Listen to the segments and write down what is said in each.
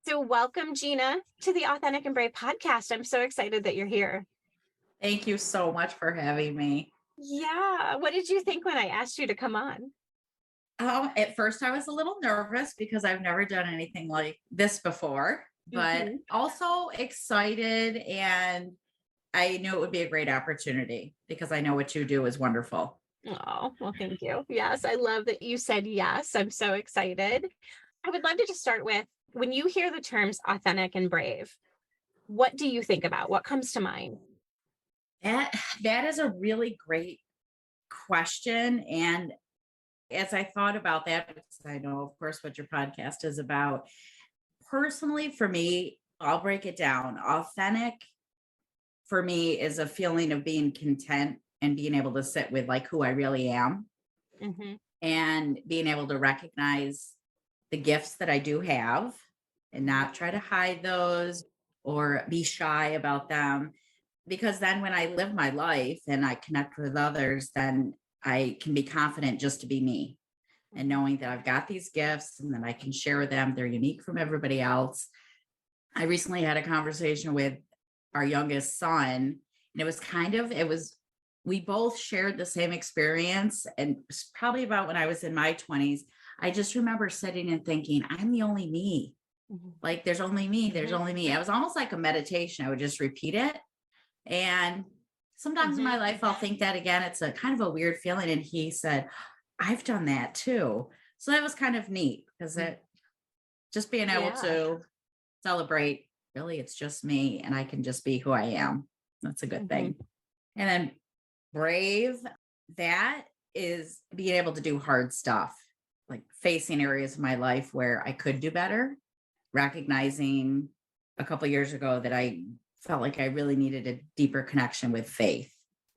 So, welcome, Gina, to the Authentic and Brave podcast. I'm so excited that you're here. Thank you so much for having me. Yeah. What did you think when I asked you to come on? At first, I was a little nervous because I've never done anything like this before, but Hmm. also excited. And I knew it would be a great opportunity because I know what you do is wonderful. Oh, well, thank you. Yes, I love that you said yes. I'm so excited. I would love to just start with when you hear the terms authentic and brave, what do you think about? What comes to mind? That, that is a really great question. And as I thought about that, because I know, of course, what your podcast is about, personally, for me, I'll break it down. Authentic for me is a feeling of being content and being able to sit with like who I really am Hmm. and being able to recognize the gifts that I do have and not try to hide those or be shy about them. Because then when I live my life and I connect with others, then I can be confident just to be me and knowing that I've got these gifts and that I can share them. They're unique from everybody else. I recently had a conversation with our youngest son, and we both shared the same experience. And it's probably about when I was in my 20s. I just remember sitting and thinking, I'm the only me. Hmm. Like, there's only me, there's only me. It was almost like a meditation. I would just repeat it. And sometimes in my Hmm. life, I'll think that again. It's a kind of a weird feeling. And he said, I've done that too. So that was kind of neat because it just being able Yeah. to celebrate, really, it's just me and I can just be who I am. That's a good Hmm. thing. And then brave, that is being able to do hard stuff, like facing areas of my life where I could do better, recognizing a couple years ago that I felt like I really needed a deeper connection with faith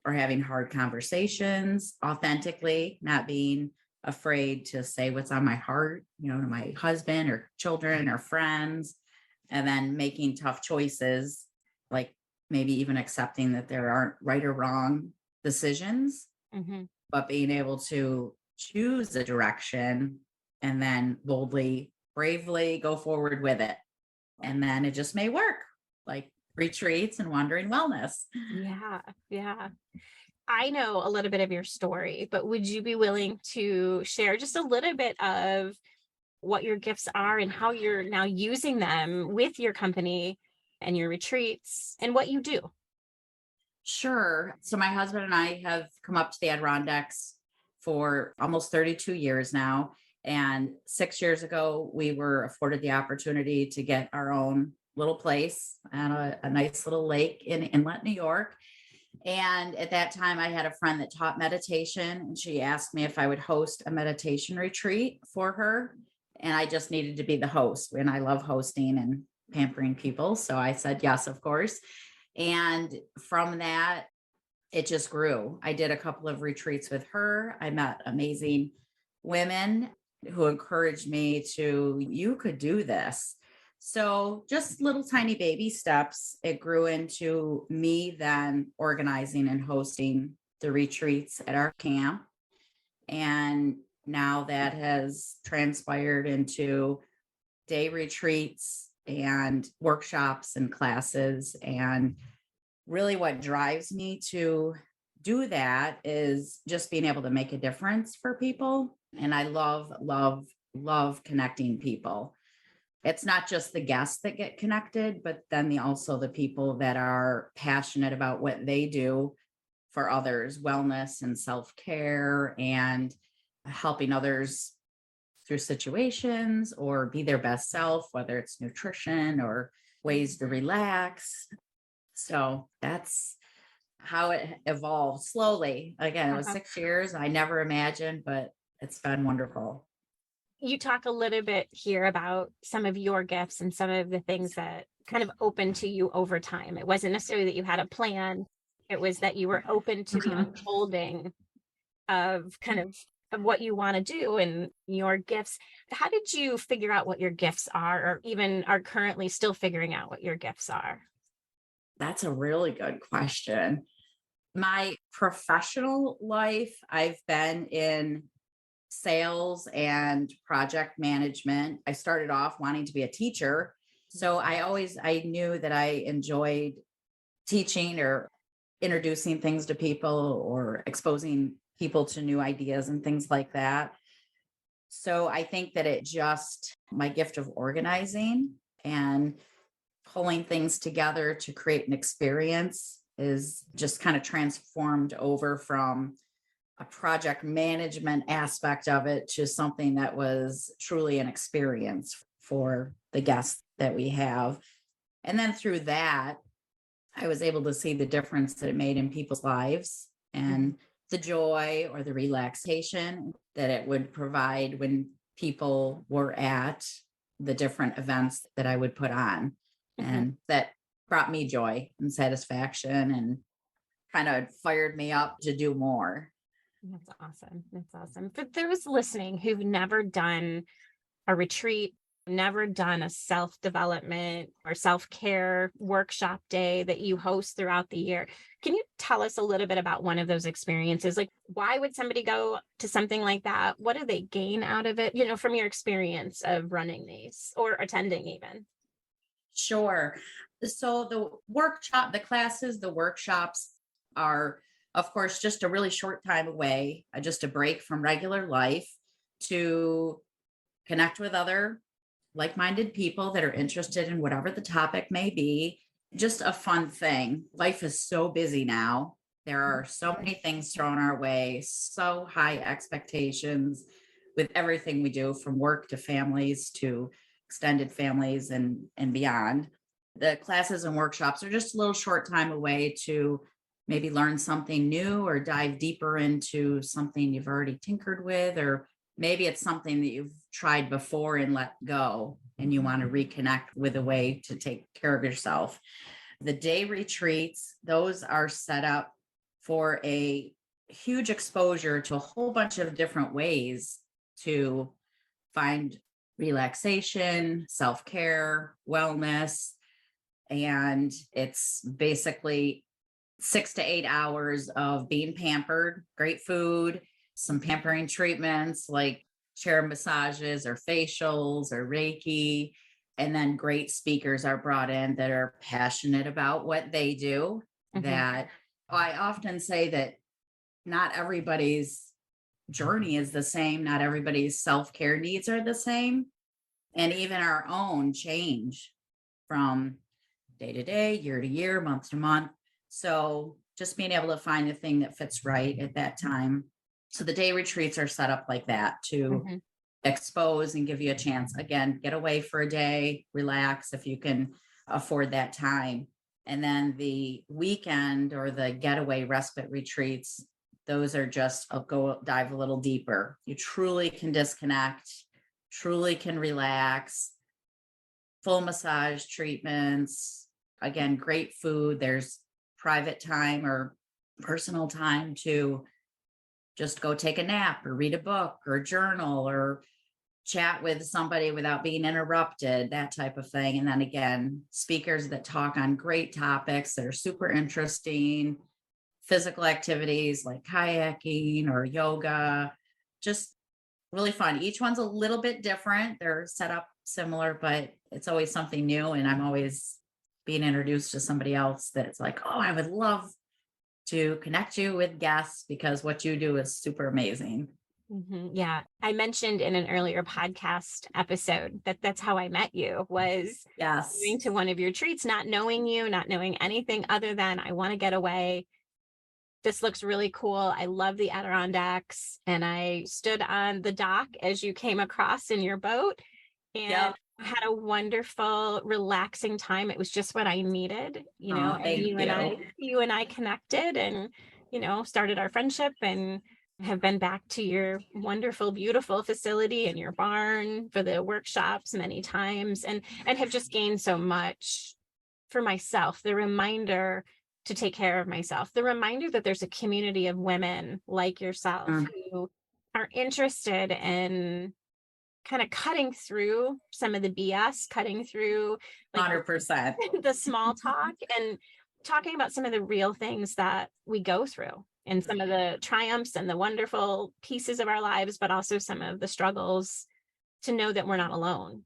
or having hard conversations authentically, not being afraid to say what's on my heart, to my husband or children or friends, and then making tough choices, like maybe even accepting that there aren't right or wrong decisions, Hmm. but being able to choose a direction and then boldly, bravely go forward with it. And then it just may work, like retreats and wandering wellness. Yeah. Yeah. I know a little bit of your story, but would you be willing to share just a little bit of what your gifts are and how you're now using them with your company and your retreats and what you do? Sure. So my husband and I have come up to the Adirondacks for almost 32 years now. And 6 years ago, we were afforded the opportunity to get our own little place and a nice little lake in Inlet, New York. And at that time, I had a friend that taught meditation, and she asked me if I would host a meditation retreat for her. And I just needed to be the host. And I love hosting and pampering people. So I said yes, of course. And from that, it just grew. I did a couple of retreats with her. I met amazing women who encouraged me to, you could do this. So just little tiny baby steps. It grew into me then organizing and hosting the retreats at our camp. And now that has transpired into day retreats and workshops and classes. And really what drives me to do that is just being able to make a difference for people. And I love, love, love connecting people. It's not just the guests that get connected, but then also the people that are passionate about what they do for others, wellness and self-care and helping others through situations or be their best self, whether it's nutrition or ways to relax. So that's how it evolved slowly. Again, it was Uh-huh. 6 years. I never imagined, but it's been wonderful. You talk a little bit here about some of your gifts and some of the things that kind of open to you over time. It wasn't necessarily that you had a plan. It was that you were open to the Mhm. unfolding of kind of what you want to do and your gifts. How did you figure out what your gifts are, or even are currently still figuring out what your gifts are? That's a really good question. My professional life, I've been in sales and project management. I started off wanting to be a teacher. So I knew that I enjoyed teaching or introducing things to people or exposing people to new ideas and things like that. So I think that it just my gift of organizing and pulling things together to create an experience is just kind of transformed over from a project management aspect of it to something that was truly an experience for the guests that we have. And then through that, I was able to see the difference that it made in people's lives and the joy or the relaxation that it would provide when people were at the different events that I would put on. Mhm. And that brought me joy and satisfaction and kind of fired me up to do more. That's awesome. That's awesome. For those listening who've never done a retreat, never done a self development or self care workshop day that you host throughout the year, can you tell us a little bit about one of those experiences? Like, why would somebody go to something like that? What do they gain out of it, from your experience of running these or attending even? Sure. So the classes, the workshops are, of course, just a really short time away, just a break from regular life to connect with other like minded people that are interested in whatever the topic may be. Just a fun thing. Life is so busy now. There are so many things thrown our way, so high expectations with everything we do from work to families to extended families and beyond. The classes and workshops are just a little short time away to maybe learn something new or dive deeper into something you've already tinkered with, or maybe it's something that you've tried before and let go and you want to reconnect with a way to take care of yourself. The day retreats, those are set up for a huge exposure to a whole bunch of different ways to find relaxation, self care, wellness. And it's basically 6 to 8 hours of being pampered, great food, some pampering treatments like chair massages or facials or Reiki. And then great speakers are brought in that are passionate about what they do. Mhm. That I often say that not everybody's journey is the same, not everybody's self care needs are the same. And even our own change from day to day, year to year, month to month. So just being able to find the thing that fits right at that time. So the day retreats are set up like that to Mhm. expose and give you a chance. Again, get away for a day, relax if you can afford that time. And then the weekend or the getaway respite retreats, those are just, I'll go dive a little deeper. You truly can disconnect, truly can relax, full massage treatments. Again, great food. There's private time or personal time to just go take a nap or read a book or journal or chat with somebody without being interrupted, that type of thing. And then again, speakers that talk on great topics that are super interesting, physical activities like kayaking or yoga, just really fun. Each one's a little bit different. They're set up similar, but it's always something new. And I'm always being introduced to somebody else that it's like, oh, I would love to connect you with guests because what you do is super amazing. Yeah. I mentioned in an earlier podcast episode that that's how I met you, was Yes. going to one of your treats, not knowing you, not knowing anything other than I want to get away. This looks really cool. I love the Adirondacks. And I stood on the dock as you came across in your boat and Yep. had a wonderful, relaxing time. It was just what I needed, Oh, and thank you. you and I connected and, started our friendship and have been back to your wonderful, beautiful facility and your barn for the workshops many times and have just gained so much for myself. The reminder to take care of myself, the reminder that there's a community of women like yourself Mm, who are interested in kind of cutting through some of the BS, cutting through like 100%. the small talk and talking about some of the real things that we go through and some of the triumphs and the wonderful pieces of our lives, but also some of the struggles, to know that we're not alone.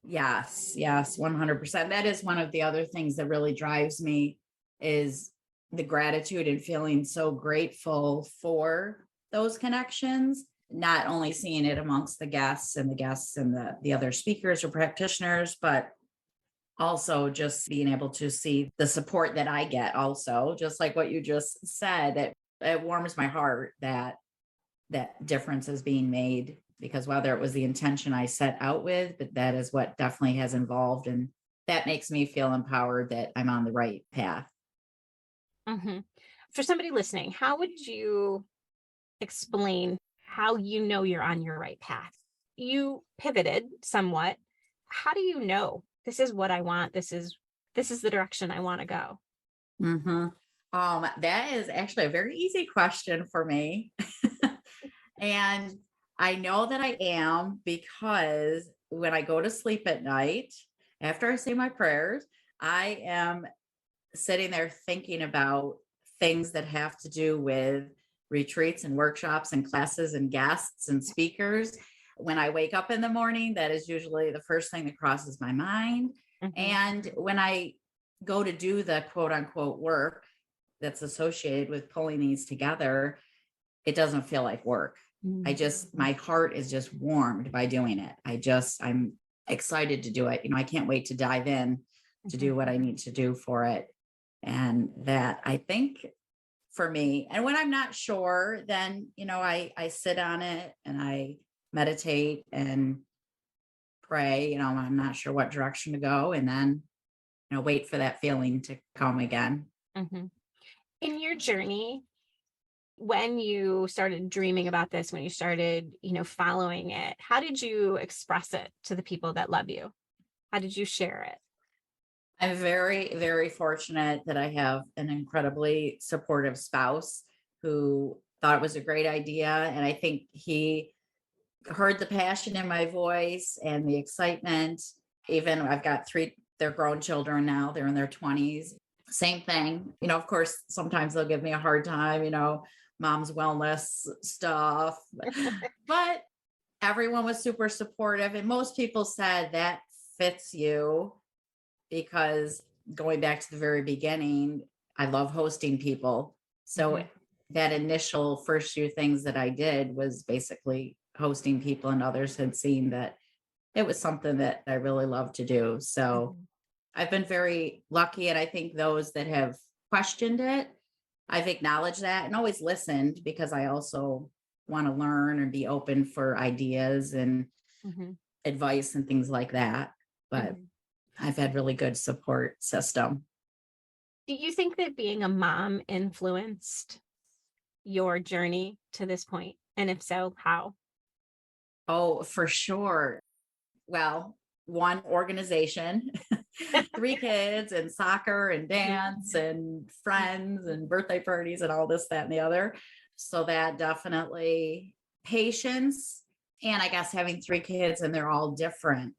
Yes, 100%. That is one of the other things that really drives me is the gratitude and feeling so grateful for those connections, not only seeing it amongst the other speakers or practitioners, but also just being able to see the support that I get also, just like what you just said, it warms my heart that that difference is being made, because whether it was the intention I set out with, but that is what definitely has involved. And that makes me feel empowered that I'm on the right path. Hmm. For somebody listening, how would you explain how you know you're on your right path? You pivoted somewhat. How do you know this is what I want? This is the direction I want to go. Hmm. That is actually a very easy question for me. And I know that I am because when I go to sleep at night, after I say my prayers, I am sitting there thinking about things that have to do with retreats and workshops and classes and guests and speakers. When I wake up in the morning, that is usually the first thing that crosses my mind. Hmm. And when I go to do the quote unquote work that's associated with pulling these together, it doesn't feel like work. My heart is just warmed by doing it. I'm excited to do it. I can't wait to dive in to Hmm. do what I need to do for it. And that, I think, for me, and when I'm not sure, then, I sit on it and I meditate and pray. I'm not sure what direction to go. And then, wait for that feeling to come again. Hmm. In your journey, when you started dreaming about this, when you started, following it, how did you express it to the people that love you? How did you share it? I'm very, very fortunate that I have an incredibly supportive spouse who thought it was a great idea. And I think he heard the passion in my voice and the excitement. Even I've got they're grown children now, they're in their 20s. Same thing. Of course, sometimes they'll give me a hard time, mom's wellness stuff. But everyone was super supportive. And most people said that fits you because going back to the very beginning, I love hosting people. So Hmm. that initial first few things that I did was basically hosting people, and others had seen that it was something that I really love to do. So Hmm. I've been very lucky. And I think those that have questioned it, I've acknowledged that and always listened, because I also want to learn and be open for ideas and Hmm. advice and things like that. But Hmm. I've had really good support system. Do you think that being a mom influenced your journey to this point? And if so, how? Oh, for sure. Well, one organization, three kids, and soccer and dance and friends and birthday parties and all this, that, and the other. So that definitely patience. And I guess having three kids and they're all different.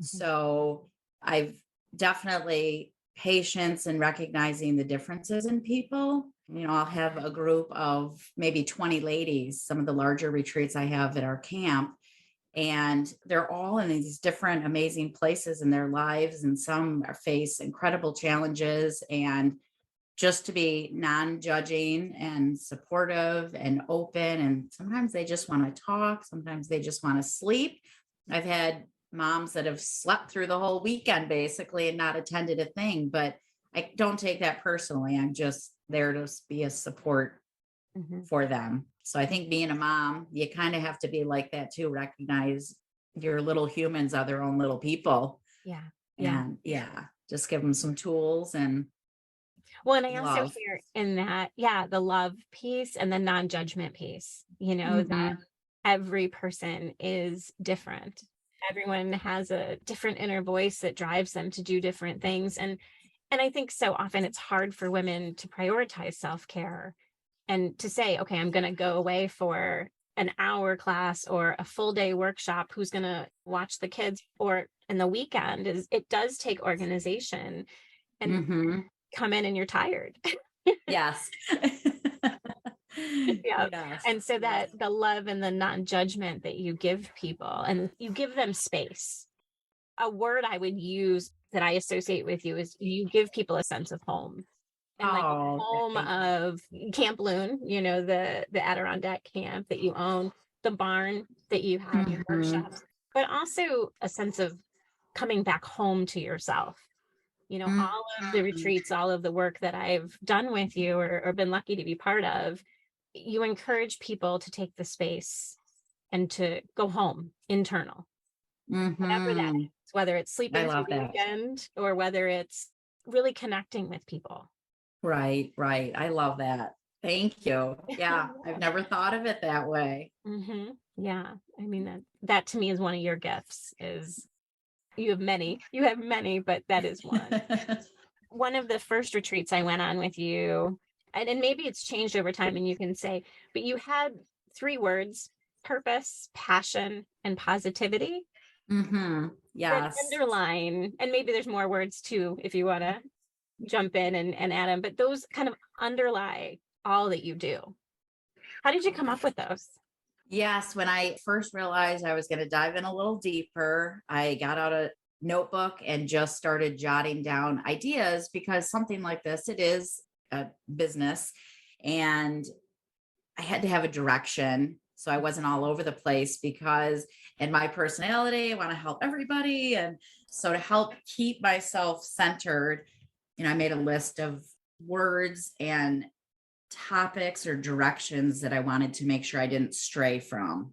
Mhm. So I've definitely patience and recognizing the differences in people. I'll have a group of maybe 20 ladies, some of the larger retreats I have at our camp, and they're all in these different amazing places in their lives, and face incredible challenges. And just to be non-judging and supportive and open, and sometimes they just want to talk, sometimes they just want to sleep. I've had moms that have slept through the whole weekend basically and not attended a thing, but I don't take that personally. I'm just there to be a support Mhm. for them. So I think being a mom, you kind of have to be like that too. Recognize your little humans are their own little people. Yeah. Yeah. And yeah, just give them some tools and Well, and I also love. hear in that, yeah, the love piece and the non-judgment piece, that Hmm. every person is different. Everyone has a different inner voice that drives them to do different things. And I think so often it's hard for women to prioritize self-care and to say, okay, I'm going to go away for an hour class or a full day workshop. Who's going to watch the kids? Or in the weekend is it does take organization and Hmm. come in and you're tired. Yes. Yeah. Yes. And so Yes. that the love and the non-judgment that you give people and you give them space. a word I would use that I associate with you is you give people a sense of home. And like Oh, home thank you. of Camp Loon, the Adirondack camp that you own, the barn that you have your Mhm, workshops, but also a sense of coming back home to yourself. All of the mhm. retreats, all of the work that I've done with you or been lucky to be part of, you encourage people to take the space and to go home internal, whatever that Mhm. is, whether it's I sleeping through love the that. weekend or whether it's really connecting with people. Right, right. I love that. Thank you. Yeah, I've never thought of it that way. Yeah. I mean that to me is one of your gifts is you have many, but that is one. One of the first retreats I went on with you, and maybe it's changed over time and you can say, but you had three words: purpose, passion, and positivity that Yes. underline, and maybe there's more words too if you want to jump in and add them, but those kind of underlie all that you do. How did you come up with those? Yes, when I first realized I was going to dive in a little deeper, I got out a notebook and just started jotting down ideas because something like this, it is a business and I had to have a direction. So I wasn't all over the place because in my personality, I want to help everybody. And so to help keep myself centered, I made a list of words and topics or directions that I wanted to make sure I didn't stray from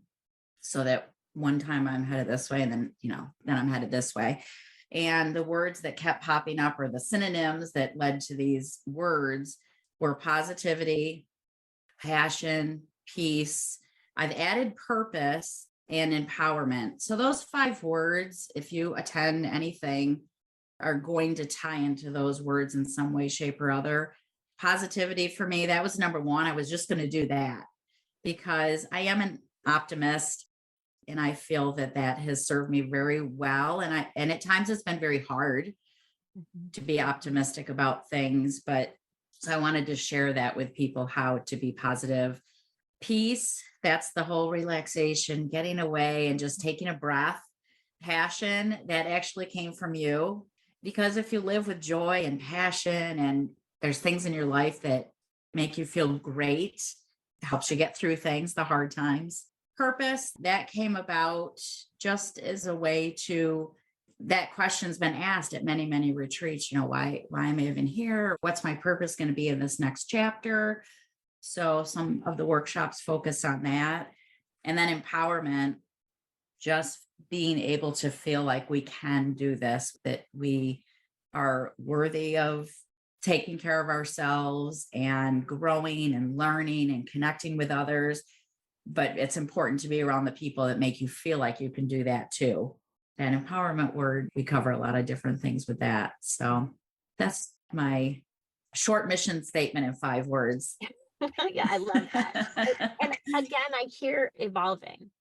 so that one time I'm headed this way and then I'm headed this way. And the words that kept popping up or the synonyms that led to these words were positivity, passion, peace. I've added purpose and empowerment. So those 5 words, if you attend anything, are going to tie into those words in some way, shape, or other. Positivity for me, that was number one. I was just going to do that because I am an optimist and I feel that that has served me very well. And at times it's been very hard Mhm. to be optimistic about things, but so I wanted to share that with people how to be positive. Peace, that's the whole relaxation, getting away and just taking a breath. Passion, that actually came from you. Because if you live with joy and passion, and there's things in your life that make you feel great, helps you get through things, the hard times. Purpose, that came about just as a way to, that question's been asked at many, many retreats, why am I even here? What's my purpose going to be in this next chapter? So some of the workshops focus on that. And then empowerment, just being able to feel like we can do this, that we are worthy of taking care of ourselves and growing and learning and connecting with others. But it's important to be around the people that make you feel like you can do that too. That empowerment word, we cover a lot of different things with that. So that's my short mission statement in 5 words. Yeah, I love that. And again, I hear evolving.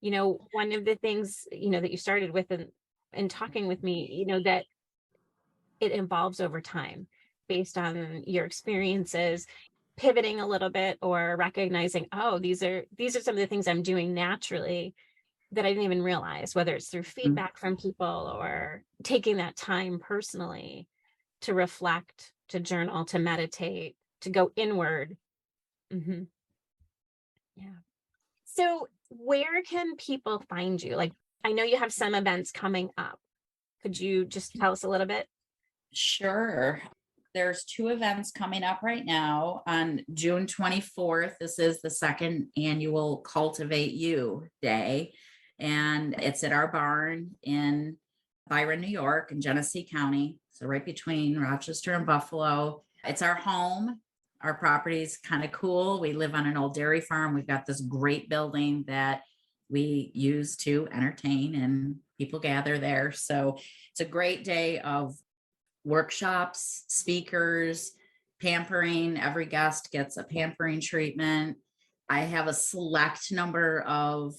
One of the things, that you started with in talking with me, that it evolves over time based on your experiences, pivoting a little bit or recognizing, oh, these are some of the things I'm doing naturally that I didn't even realize, whether it's through feedback from people or taking that time personally to reflect, to journal, to meditate, to go inward. Hmm. Yeah. So, where can people find you? Like, I know you have some events coming up. Could you just tell us a little bit? Sure. There's 2 events coming up right now on June 24th. This is the second annual Cultivate You Day, and it's at our barn in Byron, New York, in Genesee County. So, right between Rochester and Buffalo. It's our home. Our property's kind of cool. We live on an old dairy farm. We've got this great building that we use to entertain, and people gather there. So, it's a great day of workshops, speakers, pampering. Every guest gets a pampering treatment. I have a select number of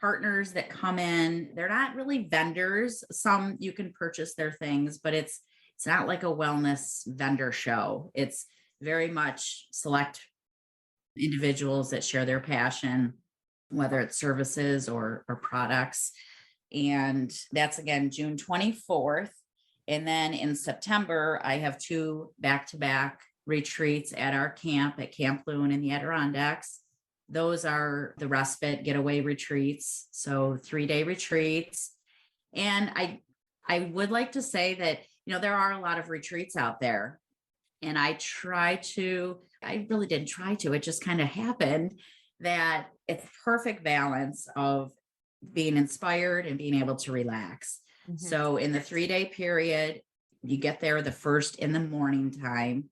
partners that come in. They're not really vendors. Some you can purchase their things, but it's not like a wellness vendor show. It's very much select individuals that share their passion, whether it's services or products. And that's again June 24th. And then in September, I have 2 back-to-back retreats at our camp at Camp Loon in the Adirondacks. Those are the respite getaway retreats. So 3-day retreats. And I would like to say that, there are a lot of retreats out there. And I really didn't try to, it just kind of happened that it's perfect balance of being inspired and being able to relax. Mhm. So in the 3-day period, you get there the first in the morning time,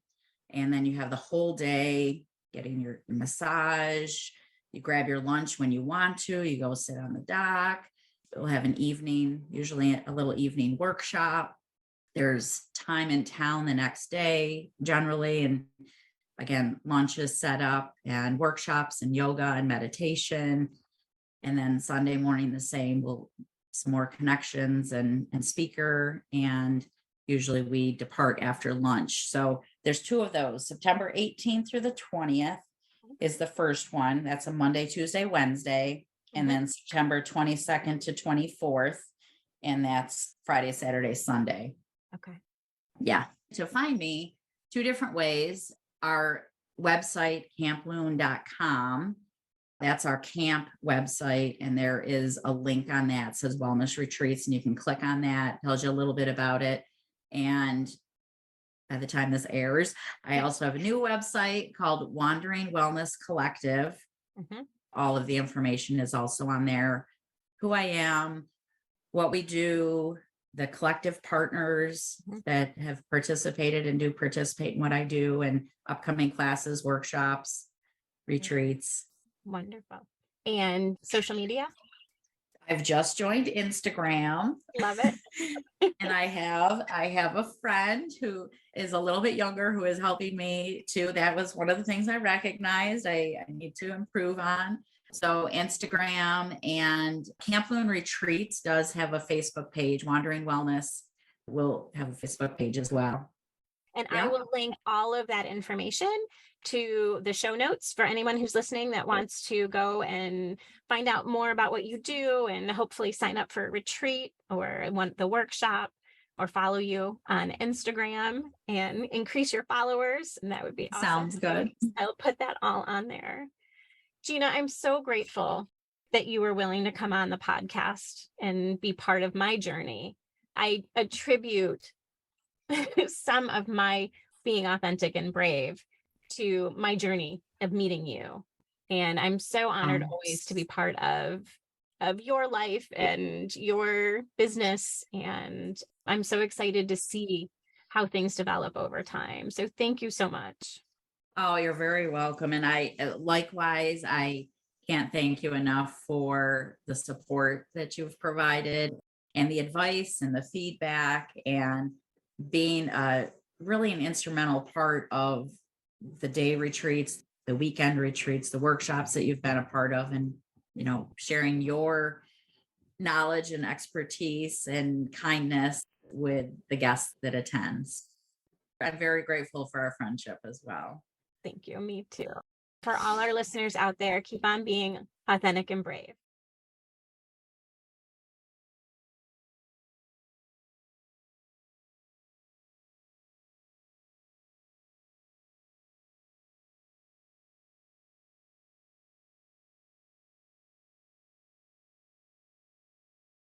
and then you have the whole day getting your massage. You grab your lunch when you want to, you go sit on the dock. We'll have an evening, usually a little evening workshop. There's time in town the next day generally. And again, lunch is set up and workshops and yoga and meditation. And then Sunday morning, the same. Some more connections and speaker. And usually we depart after lunch. So there's 2 of those. September 18th through the 20th is the first one. That's a Monday, Tuesday, Wednesday. And then September 22nd to 24th. And that's Friday, Saturday, Sunday. Okay. Yeah. To find me, 2 different ways. Our website, camploon.com. That's our camp website. And there is a link on that. It says Wellness Retreats. And you can click on that. Tells you a little bit about it. And by the time this airs, I also have a new website called Wandering Wellness Collective. Mhm. All of the information is also on there. Who I am, what we do, the collective partners that have participated and do participate in what I do, and upcoming classes, workshops, retreats. Wonderful. And social media? I've just joined Instagram. Love it. And I have a friend who is a little bit younger who is helping me too. That was one of the things I recognized I need to improve on. So Instagram, and Camp Loon Retreats does have a Facebook page. Wandering Wellness will have a Facebook page as well. And I will link all of that information to the show notes for anyone who's listening that wants to go and find out more about what you do and hopefully sign up for a retreat or want the workshop or follow you on Instagram and increase your followers. And that would be awesome. Sounds good. I'll put that all on there. Gina, I'm so grateful that you were willing to come on the podcast and be part of my journey. I attribute some of my being authentic and brave to my journey of meeting you. And I'm so honored always to be part of your life and your business. And I'm so excited to see how things develop over time. So thank you so much. Oh, you're very welcome. And I likewise, I can't thank you enough for the support that you've provided and the advice and the feedback, and being really an instrumental part of the day retreats, the weekend retreats, the workshops that you've been a part of, and, sharing your knowledge and expertise and kindness with the guests that attends. I'm very grateful for our friendship as well. Thank you. Me too. For all our listeners out there, keep on being authentic and brave.